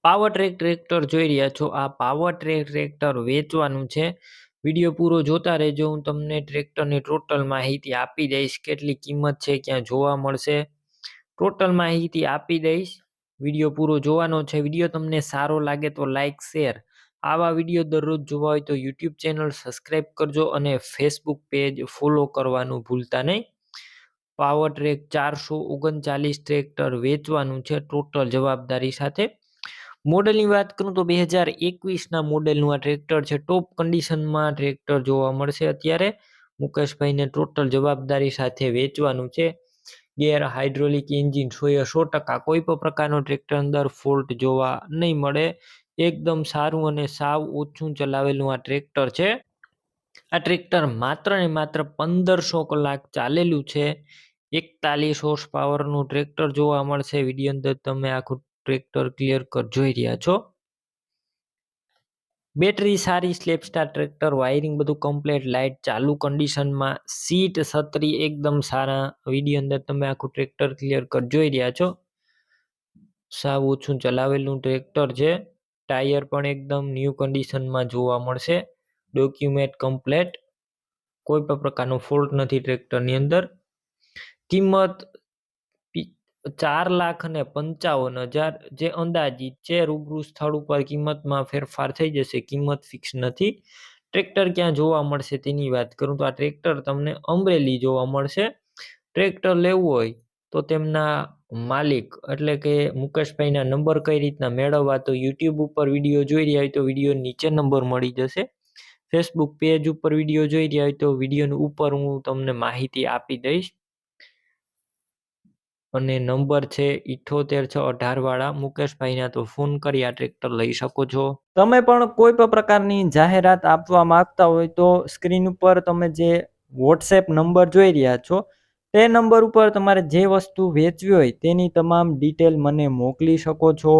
Power track tractor જોઈ રહ્યા છો. આ પાવર ટ્રેક ટ્રેક્ટર વેચવાનું છે. વિડીયો પૂરો જોતા રહેજો. હું તમને ટ્રેક્ટરની ટોટલ માહિતી આપી દઈશ. કેટલી કિંમત છે, ક્યાં જોવા મળશે, ટોટલ માહિતી આપી દઈશ. વિડીયો પૂરો જોવાનો છે. વિડીયો તમને સારો લાગે તો લાઈક શેર. આવા વિડીયો દરરોજ જોવા હોય તો યુટ્યુબ ચેનલ સબસ્ક્રાઈબ કરજો અને ફેસબુક પેજ ફોલો કરવાનું ભૂલતા નહીં. પાવર ટ્રેક 439 ટ્રેક્ટર વેચવાનું છે ટોટલ જવાબદારી સાથે. મોડેલની વાત કરું તો 2021ના મોડેલનું આ ટ્રેક્ટર છે. ટોપ કન્ડિશનમાં ટ્રેક્ટર જોવા મળશે. અત્યારે મુકેશભાઈને ટોટલ જવાબદારી સાથે વેચવાનું છે. ગેર હાઇડ્રોલિક એન્જિન 100% કોઈ પણ પ્રકારનો ટ્રેક્ટર અંદર ફોલ્ટ જોવા નહીં મળે. એકદમ સારું અને સાવ ઓછું ચલાવેલું આ ટ્રેક્ટર છે. આ ટ્રેક્ટર માત્ર ને માત્ર 1500 કલાક ચાલેલું છે. 41 હોર્સ પાવરનું ટ્રેક્ટર જોવા મળશે. વિડીયો અંદર તમે આખું ટ્રેક્ટર ક્લિયર કટ જોઈ રહ્યા છો. બેટરી સારી, સ્લેપ સ્ટાર ટ્રેક્ટર, વાયરિંગ બધું કમ્પ્લીટ, લાઇટ ચાલુ કન્ડિશનમાં, સીટ છત્રી એકદમ સારા. વિડીયો અંદર તમે આખું ટ્રેક્ટર ક્લિયર કટ જોઈ રહ્યા છો. સાવ ઓછું ચલાવેલું ટ્રેક્ટર છે. ટાયર પણ એકદમ ન્યૂ કન્ડિશનમાં જોવા મળશે. ડોક્યુમેન્ટ કમ્પ્લીટ, કોઈ પણ પ્રકારનો ફોલ્ટ નથી ટ્રેક્ટરની અંદર. કિંમત 4,55,000 જે અંદાજિત છે. રૂબરૂ સ્થળ ઉપર કિંમતમાં ફેરફાર થઈ જશે. કિંમત ફિક્સ નથી. ટ્રેક્ટર ક્યાં જોવા મળશે તેની વાત કરું તો આ ટ્રેક્ટર તમને અમરેલી જોવા મળશે. ટ્રેક્ટર લેવું હોય તો તેમના માલિક એટલે કે મુકેશભાઈના નંબર કઈ રીતના મેળવવા, તો યુટ્યુબ ઉપર વિડીયો જોઈ રહ્યા હોય તો વિડીયો નીચે નંબર મળી જશે. ફેસબુક પેજ ઉપર વિડીયો જોઈ રહ્યા હોય તો વિડીયોની ઉપર હું તમને માહિતી આપી દઈશ. અને નંબર છે 78 વાળા મુકેશભાઈના, તો ફોન કરી આ ટ્રેક્ટર લઈ શકો છો. તમે પણ કોઈ પણ પ્રકારની જાહેરાત આપવા માંગતા હોય તો સ્ક્રીન ઉપર તમે જે વોટ્સએપ નંબર જોઈ રહ્યા છો તે નંબર ઉપર તમારે જે વસ્તુ વેચવી હોય તેની તમામ ડિટેલ મને મોકલી શકો છો.